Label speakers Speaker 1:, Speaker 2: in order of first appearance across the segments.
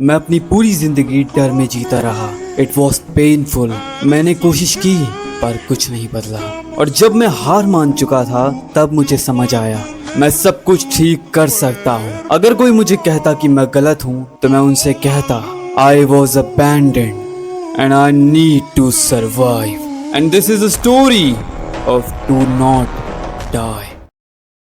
Speaker 1: मैं अपनी पूरी जिंदगी डर में जीता रहा। It was painful. मैंने कोशिश की पर कुछ नहीं बदला। और जब मैं हार मान चुका था तब मुझे समझ आया मैं सब कुछ ठीक कर सकता हूँ। अगर कोई मुझे कहता कि मैं गलत हूँ तो मैं उनसे कहता I was abandoned and I need to survive. And this is a story of do not die.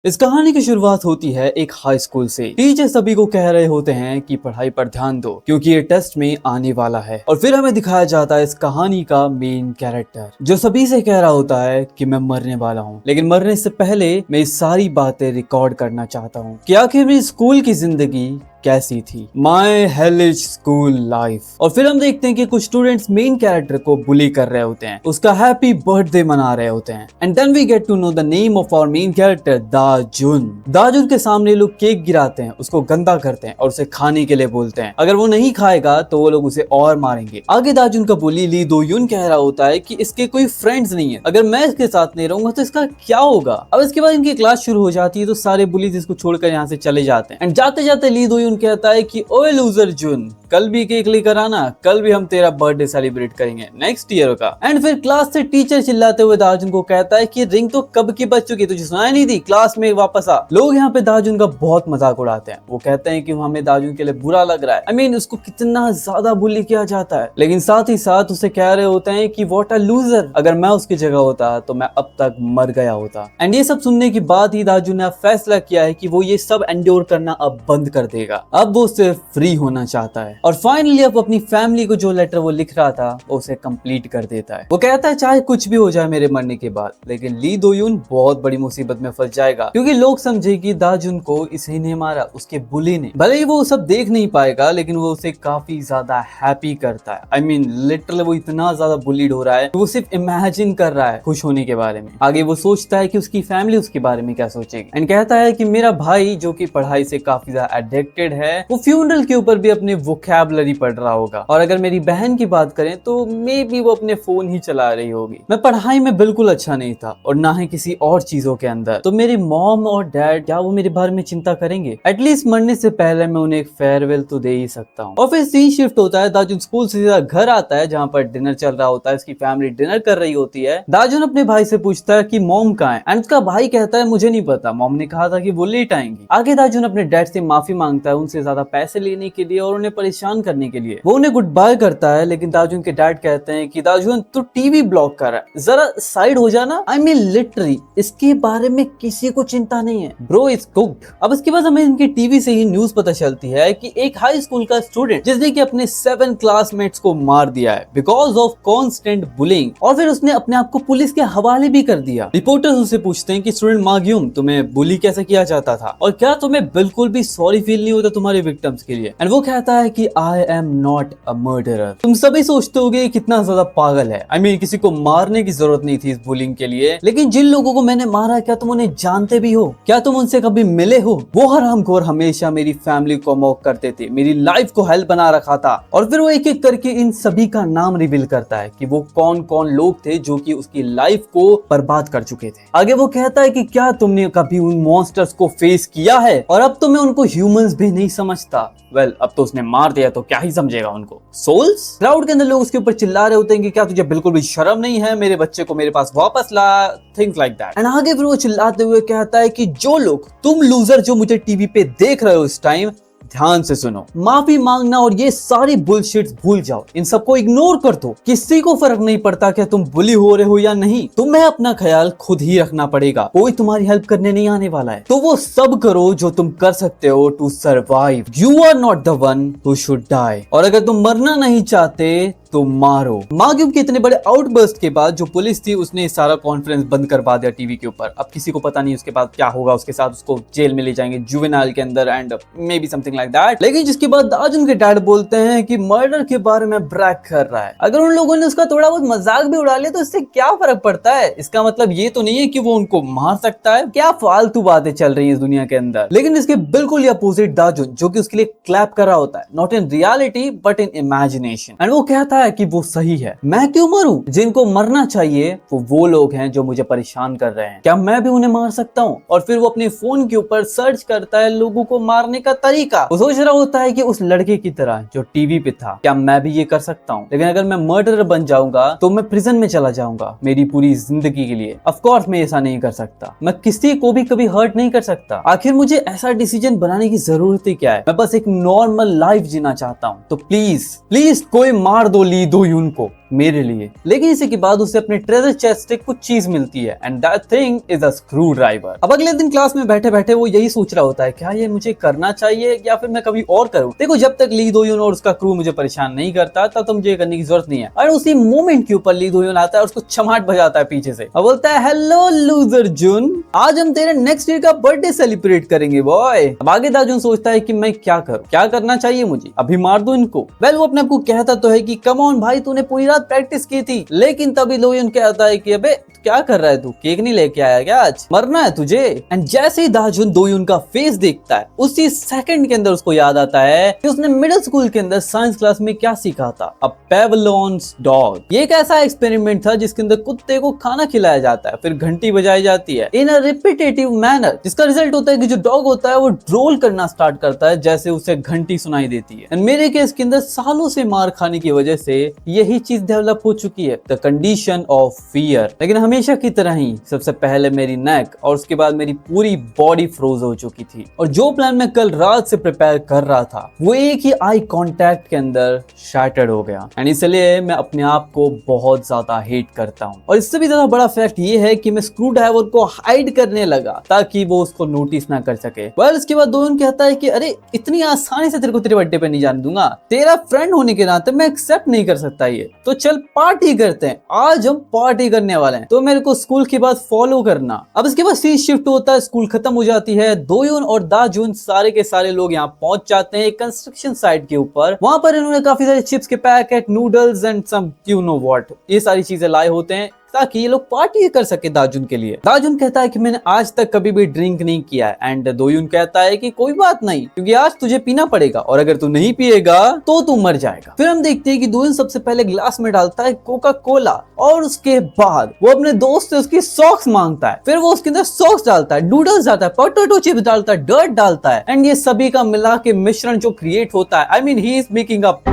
Speaker 1: इस कहानी की शुरुआत होती है एक हाई स्कूल से। टीचर सभी को कह रहे होते हैं कि पढ़ाई पर ध्यान दो क्योंकि ये टेस्ट में आने वाला है। और फिर हमें दिखाया जाता है इस कहानी का मेन कैरेक्टर जो सभी से कह रहा होता है कि मैं मरने वाला हूँ, लेकिन मरने से पहले मैं ये सारी बातें रिकॉर्ड करना चाहता हूँ कि आखिर मेरी स्कूल की जिंदगी कैसी थी। माई हेलिश स्कूल लाइफ। और फिर हम देखते हैं कि कुछ स्टूडेंट्स मेन कैरेक्टर को बुली कर रहे होते हैं, उसका हैप्पी बर्थडे मना रहे होते हैं। And then we get to know the name of our main character Dajun. Dajun के सामने लोग केक गिराते हैं, उसको गंदा करते हैं और उसे खाने के लिए बोलते हैं। अगर वो नहीं खाएगा तो वो लोग उसे और मारेंगे। आगे दाजुन का बुली ली दो यून कह रहा होता है कि इसके कोई फ्रेंड्स नहीं है, अगर मैं इसके साथ नहीं रहूंगा तो इसका क्या होगा। अब इसके बाद इनकी क्लास शुरू हो जाती है तो सारे बुलीज इसको छोड़कर यहाँ से चले जाते हैं। एंड जाते जाते ली दो यून कहता है कि ओए लूजर जुन, कल भी केक लेकर आना, कल भी हम तेरा बर्थडे सेलिब्रेट करेंगे नेक्स्ट ईयर का। एंड फिर क्लास से टीचर चिल्लाते हुए दाजुन को कहता है कि रिंग तो कब की बज चुकी, तुझे सुनाई नहीं दी, क्लास में वापस आ। लोग यहाँ पे दाजुन का बहुत मजाक उड़ाते हैं। वो कहते हैं कि हमें दाजुन के लिए बुरा लग रहा है। I mean, उसको कितना ज्यादा बुली किया जाता है, लेकिन साथ ही साथ उसे कह रहे होते हैं कि व्हाट अ लूजर, अगर मैं उसकी जगह होता तो मैं अब तक मर गया होता। एंड ये सब सुनने के बाद ही दाजुन ने फैसला किया है कि वो ये सब एंड्योर करना अब बंद कर देगा। अब वो सिर्फ फ्री होना चाहता है। और फाइनली अब अपनी फैमिली को जो लेटर वो लिख रहा था वो उसे कंप्लीट कर देता है। वो कहता है चाहे कुछ भी हो जाए मेरे मरने के बाद, लेकिन ली दो यून बहुत बड़ी मुसीबत में फंस जाएगा क्योंकि लोग समझे कि दाजुन को इसे ने मारा, उसके बुली ने। भले ही वो सब देख नहीं पाएगा लेकिन वो उसे काफी ज्यादा हैप्पी करता है। आई मीन लिटरली वो इतना ज्यादा बुलीड हो रहा है वो सिर्फ इमेजिन कर रहा है खुश होने के बारे में। आगे वो सोचता है कि उसकी फैमिली उसके बारे में क्या सोचेगी। एंड कहता है कि मेरा भाई जो कि पढ़ाई से काफी ज्यादा एडिक्टेड है वो फ्यूनरल के ऊपर भी अपने वोकैबुलरी पढ़ रहा होगा। और अगर मेरी बहन की बात करें तो मे बी वो अपने फोन ही चला रही होगी। मैं पढ़ाई में बिल्कुल अच्छा नहीं था और ना ही किसी और चीजों के अंदर, तो मेरी मॉम और डैड क्या वो मेरे बारे में चिंता करेंगे? एटलीस्ट मरने से पहले मैं उन्हें एक फेयरवेल तो दे ही सकता हूँ। और फिर सीन शिफ्ट होता है, दाजुन स्कूल से सीधा घर आता है जहाँ पर डिनर चल रहा होता है। उसकी फैमिली डिनर कर रही होती है। दाजुन अपने भाई से पूछता है कि मॉम कहाँ है, एंड उसका भाई कहता है मुझे नहीं पता, मॉम ने कहा था कि वो लेट आएंगी। आगे दाजुन अपने डैड से माफी मांगता है उनसे ज्यादा पैसे लेने के लिए और उन्हें परेशान करने के लिए। वो उन्हें गुड बाय करता है, लेकिन दाजुन के डैड कहते हैं कि दाजुन तू टीवी ब्लॉक कर रहा है, जरा साइड हो जाना। आई मीन लिटरली इसके बारे में किसी को चिंता नहीं है, ब्रो इज कुक्ड। अब इसके बाद हमें इनके टीवी से ही न्यूज पता चलती है कि एक हाई स्कूल का स्टूडेंट जिसने कि अपने 7 क्लासमेट्स को मार दिया है बिकॉज ऑफ कॉन्स्टेंट बुलिंग, और फिर उसने अपने आप को पुलिस के हवाले भी कर दिया। रिपोर्टर्स उससे पूछते हैं कि स्टूडेंट माग्यूम तुम्हें बुली कैसे किया जाता था और क्या तुम्हें बिल्कुल भी सॉरी फील नहीं होता तुम्हारे विक्टिम्स के लिए? एंड वो कहता है कि I am not a murderer. तुम सभी सोचते होगे कितना ज्यादा पागल है। आई मीन किसी को मारने की जरूरत नहीं थी इस बुलिंग के लिए, लेकिन जिन लोगों को मैंने मारा क्या तुम उन्हें जानते भी हो? क्या तुम उनसे कभी मिले हो? वो हरामखोर हमेशा मेरी फैमिली को मॉक करते थे, मेरी लाइफ को हेल्प बना रखा था। और फिर वो एक एक करके इन सभी का नाम रिवील करता है कि वो कौन कौन लोग थे जो कि उसकी लाइफ को बर्बाद कर चुके थे। आगे वो कहता है कि क्या तुमने कभी उन मॉन्स्टर्स को फेस किया है और अब तो मैं उनको ह्यूमंस भी नहीं समझता। वेल अब तो उसने मार दिया तो क्या ही समझेगा उनको, सोल्स। क्राउड के अंदर लोग उसके ऊपर चिल्ला रहे होते हैं कि क्या तुझे बिल्कुल भी शर्म नहीं है, मेरे बच्चे को मेरे पास वापस ला, थिंग्स लाइक दैट। एंड आगे फिर वो चिल्लाते हुए कहता है कि जो लोग, तुम लूजर जो मुझे टीवी पे देख रहे हो इस टाइम, ध्यान से सुनो, माफी मांगना और ये सारी बुलशिट्स भूल जाओ, इन सबको इग्नोर कर दो। किसी को फर्क नहीं पड़ता क्या तुम बुली हो रहे हो या नहीं, तुम्हें अपना ख्याल खुद ही रखना पड़ेगा, कोई तुम्हारी हेल्प करने नहीं आने वाला है। तो वो सब करो जो तुम कर सकते हो to survive. You are not the one who should die. और अगर तुम मरना नहीं चाहते तो मारो। माग्यूम के इतने बड़े आउटबर्स्ट के बाद जो पुलिस थी उसने सारा कॉन्फ्रेंस बंद करवा दिया टीवी के ऊपर। अब किसी को पता नहीं उसके बाद क्या होगा उसके साथ, उसको जेल में ले जाएंगे जुवेनाइल के अंदर and may be something like that. लेकिन जिसके बाद दाजुन के डैड बोलते हैं कि मर्डर के बारे में ब्रैग कर रहा है। अगर उन लोगों ने उसका थोड़ा बहुत मजाक भी उड़ा लिया तो इससे क्या फर्क पड़ता है? इसका मतलब ये तो नहीं है कि वो उनको मार सकता है। क्या फालतू बातें चल रही है इस दुनिया के अंदर। लेकिन इसके बिल्कुल ही अपोजिट दाजुन जो कि उसके लिए क्लैप कर रहा होता है, not in reality but in imagination. And वो कहता है कि वो सही है। मैं क्यों मरूं? जिनको मरना चाहिए वो लोग हैं जो मुझे परेशान कर रहे हैं। क्या मैं भी उन्हें मार सकता हूँ? और फिर वो अपने फोन के ऊपर सर्च करता है लोगों को मारने का तरीका। वो सोच रहा होता है कि उस लड़के की तरह जो टीवी पे था, क्या मैं भी ये कर सकता हूँ? लेकिन अगर मैं मर्डरर बन जाऊंगा तो मैं प्रिजन में चला जाऊंगा मेरी पूरी जिंदगी के लिए। ऑफ कोर्स मैं ऐसा नहीं कर सकता। मैं किसी को भी कभी हर्ट नहीं कर सकता। आखिर मुझे ऐसा डिसीजन बनाने की जरूरत ही क्या है? मैं बस एक नॉर्मल लाइफ जीना चाहता हूँ। तो प्लीज प्लीज कोई मार दो ली दो यून को मेरे लिए। लेकिन इसी के बाद उसे अपने ट्रेजर चेस्ट से कुछ चीज मिलती है and that thing is a screw driver. अब अगले दिन क्लास में बैठे बैठे वो यही सोच रहा होता है, क्या ये मुझे करना चाहिए या फिर मैं कभी और करूं? देखो, जब तक ली दो यून और उसका क्रू मुझे परेशान नहीं करता तब तो मुझे करने की जरूरत नहीं है। और उसी मोमेंट के ऊपर ली दो यून आता है और उसको चमाट बजाता है पीछे से और बोलता है, हेलो लूजर जुन, आज हम तेरे नेक्स्ट ईयर का बर्थडे सेलिब्रेट करेंगे बॉय। अब आगे दाजुन सोचता है कि मैं क्या करूं, क्या करना चाहिए मुझे? अभी मार दो इनको? वेल वो अपने आप को कहता तो है कि कम ऑन भाई, तूने पूरी रात प्रैक्टिस की थी। लेकिन तभी लोयन कहता है कि अबे क्या कर रहा है तू? केक नहीं लेके आया क्या आज? मरना है तुझे? एंड जैसे ही दाजुन दोयुन का फेस देखता है उसी सेकंड के अंदर उसको याद आता है कि उसने मिडिल स्कूल के अंदर साइंस क्लास में क्या सीखा था, अ पेवलोन्स डॉग। ये एक ऐसा एक्सपेरिमेंट था जिसके अंदर कुत्ते को खाना खिलाया जाता है, फिर घंटी बजाई जाती है इन अ रिपीटेटिव मैनर, जिसका रिजल्ट होता है कि जो डॉग होता है वो ड्रोल करना स्टार्ट करता है जैसे उसे घंटी सुनाई देती है। एंड मेरे केस के अंदर सालों से मार खाने की वजह से यही चीज डेवलप हो चुकी है, द कंडीशन ऑफ फियर। लेकिन हमेशा की तरह ही सबसे पहले मेरी नेक और उसके बाद मेरी पूरी बॉडी फ्रोज हो चुकी थी। और जो प्लान मैं कल रात से प्रिपेयर कर रहा था वो एक ही आई कांटेक्ट के अंदर शैटर्ड हो गया। एंड इसलिए मैं अपने आप को बहुत ज्यादा हेट करता हूँ। और इससे भी ज्यादा बड़ा फैक्ट ये है कि मैं स्क्रू ड्राइवर को हाइड करने लगा ताकि वो उसको नोटिस ना कर सके। वेल इसके बाद दोनों कहता है कि अरे इतनी आसानी से तेरे को तेरे बर्थडे पे नहीं जाने दूंगा, तेरा फ्रेंड होने के नाते मैं एक्सेप्ट नहीं कर सकता ये, तो चल पार्टी करते हैं, आज हम पार्टी करने वाले हैं, तो मेरे को स्कूल के बाद फॉलो करना। अब इसके बाद सीन शिफ्ट होता है, स्कूल खत्म हो जाती है, दोयुन और दाजुन सारे के सारे लोग यहाँ पहुंच जाते हैं कंस्ट्रक्शन साइट के ऊपर। वहां पर इन्होंने काफी सारे चिप्स के packet, noodles and some you know what, ये सारी चीजें लाए होते हैं ताकि ये लोग पार्टी कर सके दाजुन के लिए। दाजुन कहता है कि मैंने आज तक कभी भी ड्रिंक नहीं किया है एंड दोयुन कहता है कि कोई बात नहीं, क्योंकि आज तुझे पीना पड़ेगा और अगर तू नहीं पिएगा तो तू मर जाएगा। फिर हम देखते हैं कि दोयुन सबसे पहले ग्लास में डालता है कोका कोला और उसके बाद वो अपने दोस्त से उसकी सॉक्स मांगता है, फिर वो उसके अंदर सॉक्स डालता है, नूडल्स डालता है, पोटैटो चिप्स डालता है, डर्ट डालता है एंड ये सभी का मिला के मिश्रण जो क्रिएट होता है, I mean he is making up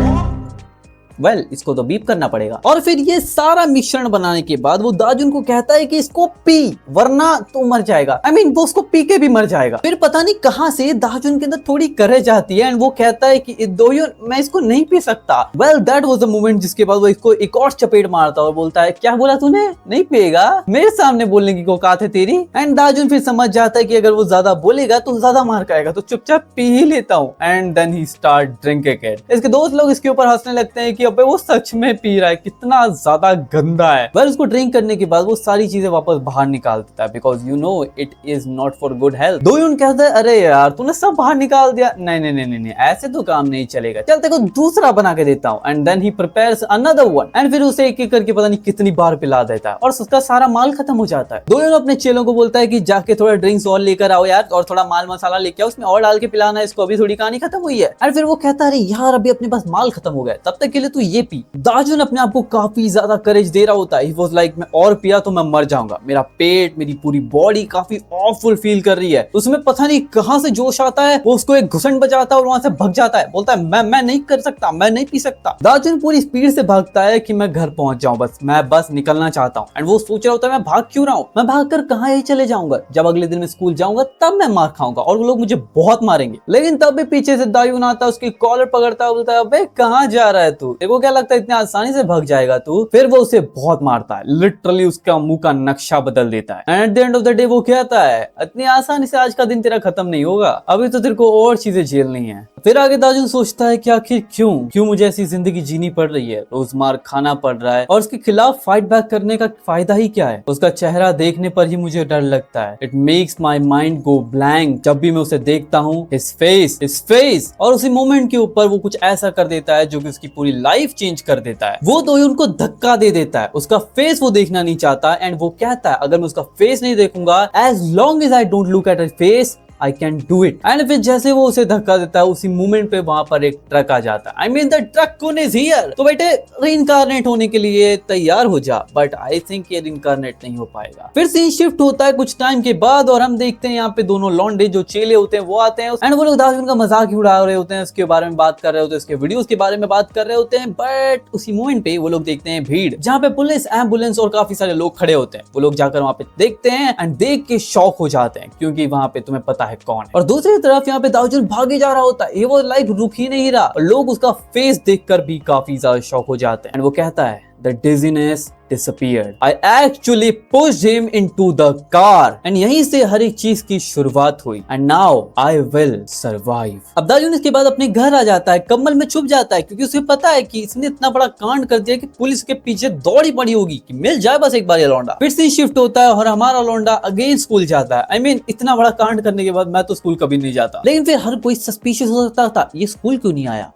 Speaker 1: well इसको तो बीप करना पड़ेगा। और फिर ये सारा मिश्रण बनाने के बाद वो दाजुन को कहता है कि इसको पी वरना तो मर जाएगा, आई मीन वो उसको पी के भी मर जाएगा। फिर पता नहीं कहां से दाजुन के अंदर थोड़ी करेज आती है एंड वो कहता है कि दोयुन मैं इसको नहीं पी सकता। Well that was the moment जिसके बाद वो इसको एक और चपेट मारता है और बोलता है, क्या बोला तूने, नहीं पिएगा? मेरे सामने बोलने की औकात है तेरी? एंड दाजुन फिर समझ जाता है कि अगर वो ज्यादा बोलेगा तो ज्यादा मार खाएगा, तो चुपचाप पी ही लेता हूँ। And then he start drinking it. इसके दोस्त लोग इसके ऊपर हंसने लगते हैं कि अबे वो सच में पी रहा है, कितना ज्यादा गंदा है। वेल उसको ड्रिंक करने के बाद वो सारी चीजें वापस बाहर निकाल देता है because you know it is not for good health. Doyun कहता है, अरे यार तूने सब बाहर निकाल दिया। नहीं नहीं नहीं नहीं ऐसे तो काम नहीं चलेगा, चल तेरे को दूसरा बना के देता हूँ। And then he prepares another one and फिर उसे एक एक करके पता नहीं कितनी बार पिला देता है और उसका सारा माल खत्म हो जाता है। दोयुन अपने चेलों को बोलता है कि जाके थोड़ा ड्रिंक्स और लेकर आओ यार और थोड़ा माल मसाला लेके आओ, उसमें और डाल के पिलाना है इसको, अभी थोड़ी कहानी खत्म हुई है। एंड फिर वो कहता है, अरे यार अभी अपने पास माल खत्म हो गया, तब तक के लिए तू ये पी। दाजुन अपने आप को काफी ज्यादा करेज दे रहा होता है। He was like, मैं और पिया तो मैं मर जाऊंगा, मेरा पेट मेरी पूरी बॉडी काफी ऑफुल फील कर रही है। उसमें पता नहीं कहां से जोश आता है, वो उसको एक घुसन बजाता है और वहां से भाग जाता है, बोलता है मैं नहीं कर सकता, मैं नहीं पी सकता। दाजुन पूरी स्पीड से भागता है कि मैं घर पहुंच जाऊं, मैं बस निकलना चाहता हूं। एंड वो सोच रहा होता है मैं भाग क्यों रहा हूं, मैं भाग कर कहां ही चले जाऊंगा, जब अगले दिन मैं स्कूल जाऊंगा तब मैं मार खाऊंगा और वो लोग मुझे बहुत मारेंगे। लेकिन तब भी पीछे से दायुन आता है, उसकी कॉलर पकड़ता है, बोलता है अबे कहां जा रहा है तू, देखो क्या लगता है इतनी आसानी से भाग जाएगा तू। फिर वो उसे बहुत मारता है, लिटरली उसका मुंह का नक्शा बदल देता है। And at the end of the day वो कहता है, इतनी आसानी से आज का दिन तेरा खत्म नहीं होगा, अभी तो तेरे को और चीजें झेलनी है। फिर आगे दाजुन सोचता है कि आखिर क्यों मुझे ऐसी जिंदगी जीनी पड़ रही है, रोज मार खाना पड़ रहा है और उसके खिलाफ फाइट बैक करने का फायदा ही क्या है। उसका चेहरा देखने पर ही मुझे डर लगता है, it makes my mind go blank. जब भी मैं उसे देखता हूँ, हिज फेस और उसी मोमेंट के ऊपर वो कुछ ऐसा कर देता है जो कि उसकी पूरी लाइफ चेंज कर देता है। वो दोयुन को धक्का दे देता है, उसका फेस वो देखना नहीं चाहता एंड वो कहता है अगर मैं उसका फेस नहीं देखूंगा, as long as I don't look at her face I can do it. And फिर जैसे वो उसे धक्का देता है उसी मोमेंट पे वहां पर एक ट्रक आ जाता है। I mean the truck kun is here. तो बेटे रीइंकारनेट होने के लिए तैयार हो जा, बट आई थिंक ये रीइंकारनेट नहीं हो पाएगा। फिर सीन शिफ्ट होता है कुछ टाइम के बाद और हम देखते हैं यहाँ पे दोनों लॉन्डे जो चेले होते हैं वो आते हैं एंड वो लोग दार्जुन का मजाक ही उड़ा रहे होते हैं, उसके बारे में बात कर रहे होते हैं, उसके वीडियोस के बारे में बात कर रहे होते हैं। बट उसी मोमेंट पे वो लोग देखते हैं भीड़ जहाँ पे पुलिस, एम्बुलेंस और काफी सारे लोग खड़े होते हैं। वो लोग जाकर वहाँ पे देखते हैं एंड देख के शॉक हो जाते हैं क्योंकि वहाँ पे तुम्हें पता है कौन है। और दूसरी तरफ यहाँ पे दार्जुन भागे जा रहा होता है, ये वो लाइक रुक ही नहीं रहा और लोग उसका फेस देखकर भी काफी ज्यादा शॉक हो जाते हैं एंड वो कहता है The dizziness disappeared. I actually pushed him into the car. And यहीं से हर एक चीज की शुरुआत हुई। And now I will survive. अब दार्जुन इसके बाद अपने घर आ जाता है, कम्बल में छुप जाता है क्योंकि उसे पता है कि इसने इतना बड़ा कांड कर दिया कि पुलिस के पीछे दौड़ी पड़ी होगी कि मिल जाए बस एक बार ये लौंडा। फिर से शिफ्ट होता है और हमारा लौंडा अगेन स्कूल जाता है। I mean, इतना बड़ा कांड करने के बाद मैं तो स्कूल कभी नहीं जाता, लेकिन फिर हर कोई सस्पिशियस हो सकता था, ये स्कूल क्यों नहीं आया,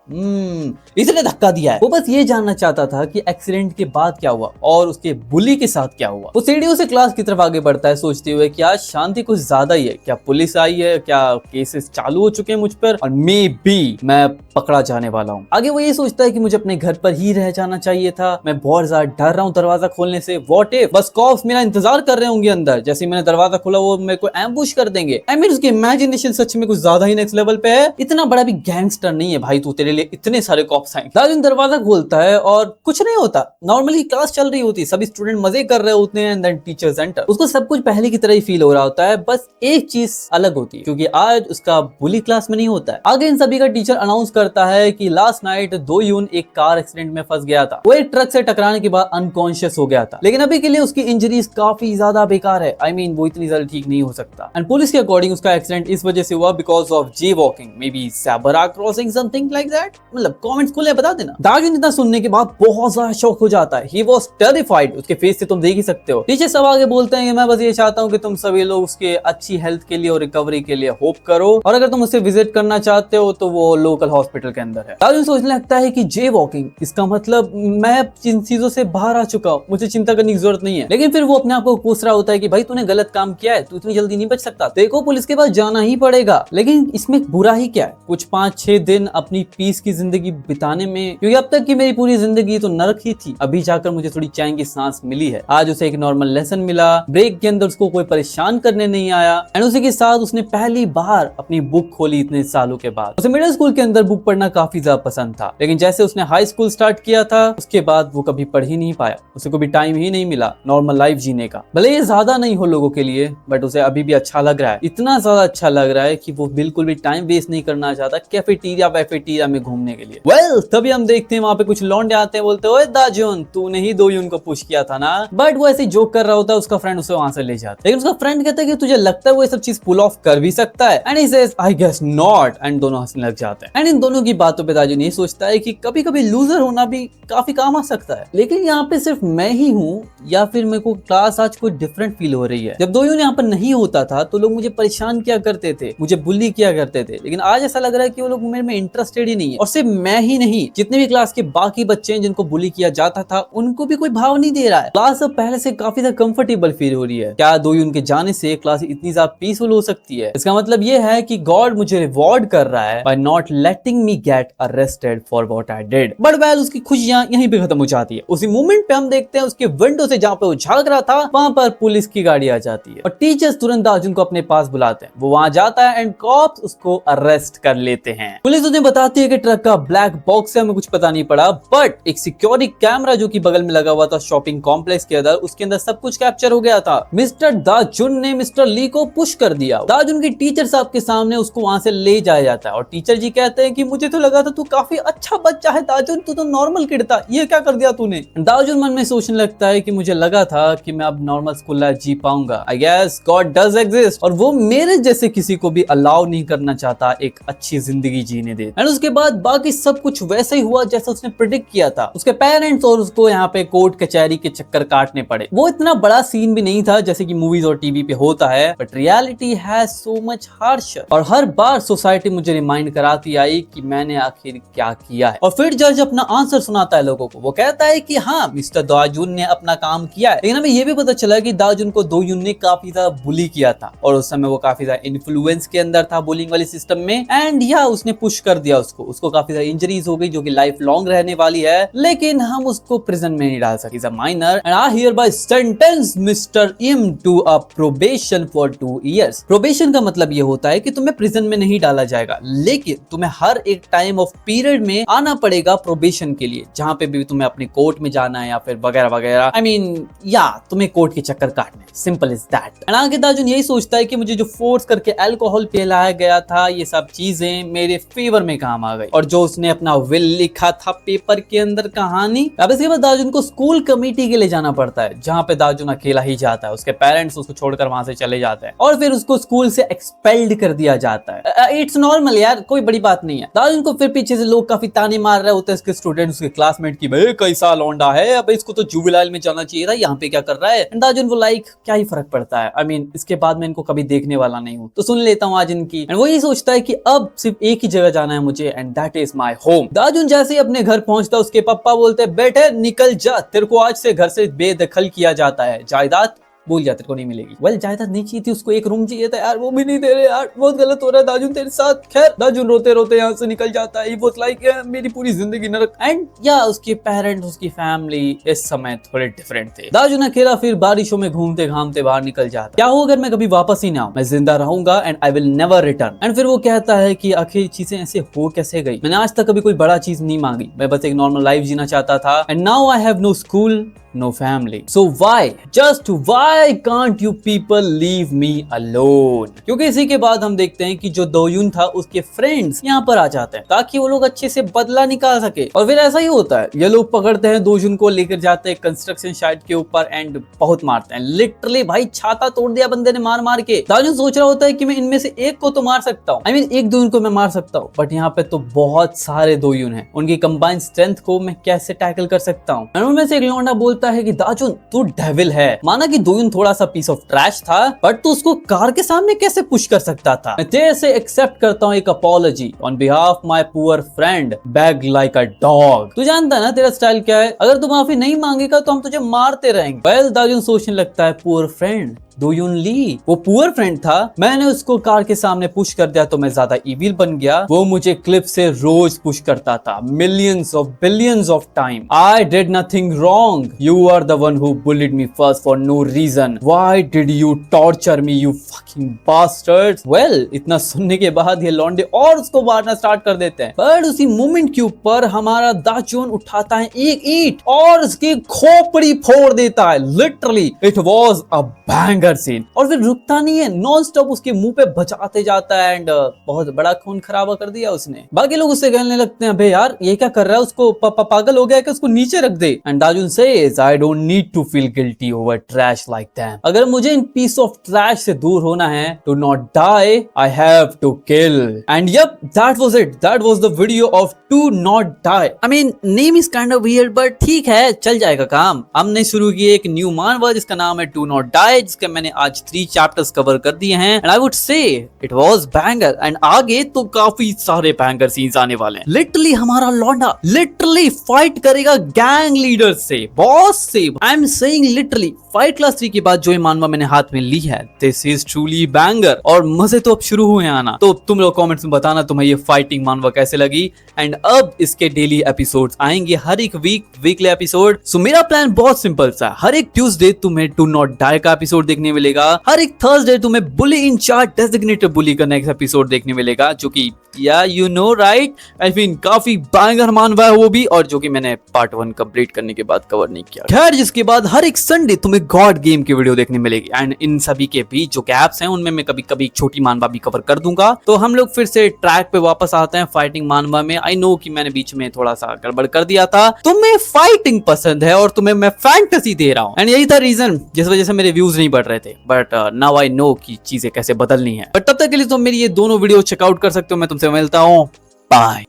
Speaker 1: इसने धक्का दिया है। वो बस ये जानना चाहता था कि एक्सीडेंट के बाद क्या हुआ और उसके बुली के साथ क्या हुआ। वो सीढ़ियों से क्लास की तरफ आगे बढ़ता है सोचते हुए कि आज शांति कुछ ज्यादा ही है, क्या पुलिस आई है, क्या केसेस चालू हो चुके हैं मुझ पर और मे बी मैं पकड़ा जाने वाला हूँ। आगे वो ये सोचता है कि मुझे अपने घर पर ही रह जाना चाहिए था, मैं बहुत ज्यादा डर रहा हूँ दरवाजा खोलने से। व्हाट इफ बस कॉप्स मेरा इंतजार कर रहे होंगे अंदर, जैसे ही मैंने दरवाजा खोला वो मेरे को एम्बुश कर देंगे। आई मीन उसकी इमेजिनेशन सच में कुछ ज्यादा ही नेक्स्ट लेवल पे है। इतना बड़ा भी गैंगस्टर नहीं है भाई तू, तेरे लिए इतने सारे कॉप्स आएंगे। दार्जुन दरवाजा खोलता है और कुछ नहीं होता, नॉर्मली क्लास चल रही होती है, सभी स्टूडेंट मजे कर रहे होते हैं एंड देन टीचर्स एंटर। उसको सब कुछ पहले की तरह ही फील हो रहा होता है, बस एक चीज अलग होती है क्योंकि आज उसका बुली क्लास में नहीं होता है। आगे इन सभी का टीचर अनाउंस करता है कि लास्ट नाइट दो यून एक कार एक्सीडेंट में फंस गया था। वो एक ट्रक से टकराने के बाद अनकॉन्शियस हो गया था, लेकिन अभी के लिए उसकी इंजरीज काफी ज्यादा बेकार है। आई मीन वो इतनी जल्दी ठीक नहीं हो सकता। एंड पुलिस के अकॉर्डिंग उसका एक्सीडेंट इस वजह से हुआ because of jaywalking, maybe zebra crossing, something like that. मतलब कमेंट्स खुले बता देना। दार्जुन इतना सुनने के बाद बहुत ज्यादा शॉक हो जाता है। ही वाज टेरिफाइड, उसके फेस से तुम देख ही सकते हो। टीचर सब आगे बोलते हैं कि मैं बस ये चाहता हूँ कि तुम सभी लोग उसके अच्छी हेल्थ के लिए और रिकवरी के लिए होप करो और अगर तुम उसे विजिट करना चाहते हो तो वो लोकल हॉस्पिटल के अंदर है। दार्जुन सोचने लगता है कि जे वॉकिंग, इसका मतलब मैं जिन चीजों से बाहर आ चुका हूँ, मुझे चिंता करने की जरूरत नहीं है। लेकिन फिर वो अपने आप को कोस रहा होता है कि भाई तूने गलत काम किया है, तू इतनी जल्दी नहीं बच सकता, देखो पुलिस के पास जाना ही पड़ेगा। लेकिन इसमें बुरा ही क्या है, कुछ 5-6 दिन अपनी पीस की जिंदगी बिताने में, क्योंकि अब तक की मेरी पूरी जिंदगी तो नरक ही थी, अभी जाकर मुझे थोड़ी चैन की सांस मिली है। आज उसे एक नॉर्मल लेसन मिला, ब्रेक के अंदर उसको कोई परेशान करने नहीं आया एंड उसी के साथ उसने पहली बार अपनी बुक खोली इतने सालों के बाद। उसे मिडिल स्कूल के अंदर बुक पढ़ना काफी ज्यादा पसंद था, लेकिन जैसे उसने हाई स्कूल स्टार्ट किया था उसके बाद वो कभी पढ़ ही नहीं पाया, उसे कभी टाइम ही नहीं मिला नॉर्मल लाइफ जीने का। भले ये ज्यादा नहीं हो लोगों के लिए, बट उसे अभी भी अच्छा लग रहा है, इतना ज्यादा अच्छा लग रहा है कि वो बिल्कुल भी टाइम वेस्ट नहीं करना चाहता कैफेटेरिया में घूमने के लिए। वेल, तभी हम देखते हैं वहाँ पे कुछ लौंडे आते हैं, बोलते ओए दार्जुन तूने ही दो यून को पुश किया था ना। बट वो ऐसे जोक कर रहा होता है, उसका फ्रेंड उसे वहां से ले जाता है, लेकिन उसका फ्रेंड कहता है कि तुझे लगता है वो ये सब चीज पुल ऑफ कर भी सकता है and he says I guess not and दोनों हंसने लग जाते हैं। एंड इन दोनों की बातों पे दार्जुन ये सोचता है कि कभी कभी लूजर होना भी काफी काम आ सकता है, लेकिन यहाँ पे सिर्फ मैं ही हूँ या फिर मेरे को क्लास आज कोई डिफरेंट फील हो रही है। जब दो यून यहाँ पर नहीं होता था तो लोग मुझे परेशान किया करते थे, मुझे बुली किया करते थे, लेकिन आज ऐसा लग रहा है कि वो लोग मेरे में इंटरेस्टेड ही नहीं है। और सिर्फ मैं ही नहीं, जितने भी क्लास के बाकी बच्चे हैं जिनको बुली किया जाता था उनको भी कोई भाव नहीं दे रहा है। क्लास अब पहले से काफी ज्यादा कंफर्टेबल फील हो रही है। क्या दो यून के जाने से क्लास इतनी ज्यादा पीसफुल हो सकती है? इसका मतलब ये है कि गॉड मुझे रिवॉर्ड कर रहा है by not letting me get arrested for what I did. But well, उसकी खुशियां यहीं पे खत्म हो जाती है। उसी मोमेंट पे हम देखते हैं उसके विंडो से जहाँ पे वो झांक रहा था वहां पर पुलिस की गाड़ी आ जाती है और टीचर्स तुरंत दार्जुन को अपने पास बुलाते हैं। वो वहां जाता है एंड कॉप्स उसको अरेस्ट कर लेते हैं। पुलिस उन्हें बताती है कि ट्रक का ब्लैक बॉक्स है, हमें कुछ पता नहीं पड़ा, बट एक सिक्योरिटी कैमरा जो कि बगल में लगा हुआ था शॉपिंग कॉम्प्लेक्स के अंदर, उसके अंदर सब कुछ कैप्चर हो गया था। मिस्टर दार्जुन ने मिस्टर ली को पुश कर दिया। दार्जुन की टीचर साहब के सामने उसको वहां से ले जाया जाता है और टीचर जी कहते हैं कि मुझे तो लगा था तू काफी अच्छा बच्चा है दार्जुन, तू तो नॉर्मल किड था, ये क्या कर दिया तूने। दार्जुन मन में सोचने लगता है कि मुझे लगा था कि मैं अब नॉर्मल स्कूल लाइफ जी पाऊंगा। I guess God does exist और वो मेरे जैसे किसी को भी अलाउ नहीं करना चाहता एक अच्छी जिंदगी जीने दे। एंड उसके बाद बाकी सब कुछ वैसा ही हुआ जैसा उसने प्रेडिक्ट किया था। उसके पेरेंट्स और उसको यहाँ पे कोर्ट कचहरी के चक्कर काटने पड़े। वो इतना बड़ा सीन भी नहीं था जैसे कि मूवीज और टीवी पे होता है, but reality has so much harsher. और हर बार सोसाइटी मुझे रिमाइंड कराती आई कि मैंने आखिर क्या किया है। और फिर जज अपना आंसर सुनाता है लोगों को। वो कहता है कि हाँ, मिस्टर दाजुन ने अपना काम किया है, लेकिन हमें ये भी पता चला कि दाजुन को दोयुन ने काफी ज्यादा बुली किया था और उस समय वो काफी ज्यादा इन्फ्लुएंस के अंदर था बुलिंग वाले सिस्टम में। एंड या उसने पुश कर दिया उसको काफी ज्यादा इंजरीज हो गई जो कि लाइफ लॉन्ग रहने वाली है, लेकिन हम उसको प्रिजन में नहीं डाल सके। Minor and I hereby sentence mister him to a probation for 2 years। Probation का मतलब ये होता है कि तुम्हें प्रिजन में नहीं डाला जाएगा, लेकिन तुम्हें हर एक टाइम ऑफ पीरियड में आना पड़ेगा प्रोबेशन के लिए, जहां पे भी तुम्हें अपने कोर्ट में जाना है या फिर वगैरह वगैरह। आई मीन या तुम्हें कोर्ट के चक्कर काटने, सिंपल इज दैट। एंड आगे दाजुन यही सोचता है कि मुझे जो फोर्स करके अल्कोहल पिलाया गया था, ये सब चीजें मेरे फेवर में काम आ गई। और जो उसने अपना विल लिखा था पेपर के अंदर कहानी, अब इसके बाद दाजुन को स्कूल कमेटी के लिए जाना पड़ता है, जहां पे दाजुन अकेला ही जाता है। उसके पेरेंट्स उसको छोड़कर वहां से चले जाते हैं और फिर उसको स्कूल से एक्सपेल्ड कर दिया जाता है। इट्स नॉर्मल यार, कोई बड़ी बात नहीं है। दाजुन को फिर पीछे से लोग काफी ताने मार रहे होते हैं, उसके स्टूडेंट्स, उसके क्लासमेट की, भाई कैसा लौंडा है, अब इसको तो जुवेनाइल में जाना चाहिए था, यहाँ पे क्या कर रहा है। दाजुन वो लाइक क्या ही फर्क पड़ता है, आई मीन इसके बाद मैं इनको कभी देखने वाला नहीं हूँ, तो सुन लेता हूँ आज इनकी। एंड वो ये सोचता है कि अब सिर्फ एक ही जगह जाना है मुझे, and that is my home. Dajun जैसे ही अपने घर पहुंचता, उसके पापा बोलते हैं बेटे निकल जा, तेरे को आज से घर से बेदखल किया जाता है, जायदाद भूल जा, तेरे को नहीं मिलेगी। वेल जायदाद नहीं चाहिए थी उसको, एक रूम चाहिए था यार, वो भी नहीं दे रहे यार, बहुत गलत हो रहा है दाजुन तेरे साथ। खैर दाजुन रोते रोते यहाँ से निकल जाता है। वो लाइक मेरी पूरी जिंदगी नरक। एंड या उसके पेरेंट्स, उसकी फैमिली इस समय थोड़े डिफरेंट थे। दाजुन अकेला फिर बारिशों में घूमते घामते बाहर निकल जाता। क्या हो अगर मैं कभी वापस ही ना आऊं, मैं जिंदा रहूंगा and I will never return. And फिर वो कहता है कि आखिर चीजें ऐसे हो कैसे गई, मैंने आज तक कभी कोई बड़ा चीज नहीं मांगी, मैं बस एक नॉर्मल लाइफ जीना चाहता था, and now I have no school, no family, so why can't you people leave me alone। क्योंकि इसी के बाद हम देखते हैं कि जो दोयुन था उसके फ्रेंड्स यहाँ पर आ जाते हैं ताकि वो लोग अच्छे से बदला निकाल सके। और फिर ऐसा ही होता है, ये लोग पकड़ते हैं दोयुन को, लेकर जाते हैं कंस्ट्रक्शन साइट के ऊपर एंड बहुत मारते हैं। लिटरली भाई छाता तोड़ दिया बंदे ने मार मार के। दाजुन सोच रहा होता है कि मैं इनमें से एक को तो मार सकता हूँ, आई मीन एक दोयुन को मैं मार सकता हूँ, बट यहाँ पे तो बहुत सारे दोयुन हैं, उनकी कंबाइंड स्ट्रेंथ को मैं कैसे टैकल कर सकता हूँ। उनमें से एक लौंडा बोलता है कि दाजुन तू डेविल है। माना कि दोयुन थोड़ा सा पीस ऑफ ट्रैश था, बट तू उसको कार के सामने कैसे पुश कर सकता था। मैं तेरे से एक्सेप्ट करता हूँ एक apology on behalf my poor friend, bag like a dog. तू जानता है ना तेरा स्टाइल क्या है, अगर तू माफी नहीं मांगेगा तो हम तुझे मारते रहेंगे। वेल दाजुन सोचने लगता है पुअर फ्रेंड दोयुन ली, वो पुअर फ्रेंड था, मैंने उसको कार के सामने पुश कर दिया तो मैं ज्यादा इविल बन गया। वो मुझे क्लिप से रोज पुश करता था, millions of billions of time. I did nothing wrong, you are the one who bullied me first for no reason, why did you torture me you fucking bastards. Well इतना सुनने के बाद ये लौंडे और उसको मारना स्टार्ट कर देते हैं, पर उसी मोमेंट के ऊपर हमारा दाजुन उठाता है एक ईंट और उसकी खोपड़ी फोड़ देता है। Literally it was a banger scene. और फिर रुकता नहीं है, नॉन स्टॉप उसके मुंह पे बचाते जाता है एंड बहुत बड़ा खून खराबा कर दिया उसने। बाकी लोग उससे कहने लगते हैं बे यार ये क्या कर रहा है, उसको पागल हो गया कि उसको नीचे रख दे। And Dajun says I don't need to feel guilty over trash like them. अगर मुझे इन पीस ऑफ ट्रैश से दूर होना है, to not die I have to kill. And yup that was it, that was the video of to not die. I mean name is kind of weird but ठीक है चल जाएगा काम। हमने शुरू किया एक न्यू मानवा जिसका नाम है टू नॉट डाई, जिसके मैंने आज 3 चैप्टर्स कवर कर दिए हैं and I would say it was banger. And आगे तो काफी सारे बैंगर सीन्स आने वाले हैं। लिटरली हमारा लौंडा लिटरली फाइट करेगा गैंग लीडर से, बॉस से। I am saying literally fight class 3 के बाद जो ये मानवा मैंने हाथ में ली है, दिस इज ट्रूली बैंगर। और मजे तो अब शुरू हुए आना, तो तुम लोग कमेंट्स में बताना तुम्हें ये फाइटिंग मानवा कैसे लगी। एंड अब इसके डेली एपिसोड्स आएंगे हर एक वीकली एपिसोड। सो मेरा प्लान बहुत सिंपल सा, हर एक ट्यूसडे तुम्हें टू नॉट डाई का एपिसोड देखने मिलेगा, हर एक थर्सडे तुम्हें बुली इन चार्ज डेजिग्नेटेड बुली का नेक्स्ट एपिसोड देखने मिलेगा, जो कि या you know right I mean काफी बैंगर मानवा है वो भी, और जो कि मैंने पार्ट 1 कंप्लीट करने के बाद कवर नहीं किया। खैर जिसके बाद हर एक संडे तुम्हें गॉड गेम की वीडियो देखने मिलेगी। एंड इन सभी के बीच जो गैप्स हैं उनमें मैं कभी कभी छोटी मानवा भी कवर कर दूंगा। तो हम लोग फिर से ट्रैक पे वापस आते हैं फाइटिंग मानवा में। आई नो कि मैंने बीच में थोड़ा सा गड़बड़ कर दिया था, तुम्हें फाइटिंग पसंद है और तुम्हें मैं फैंटेसी दे रहा हूँ, एंड यही था रीजन जिस वजह से मेरे व्यूज नहीं बढ़ रहे थे। बट नाउ आई नो कि चीजें कैसे बदलनी है। बट तब तक के लिए तुम मेरी ये दोनों वीडियो चेकआउट कर सकते हो। मैं तुमसे मिलता हूँ, bye.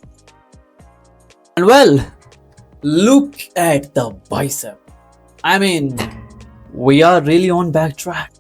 Speaker 1: And well look at the bicep. I mean, we are really on back track.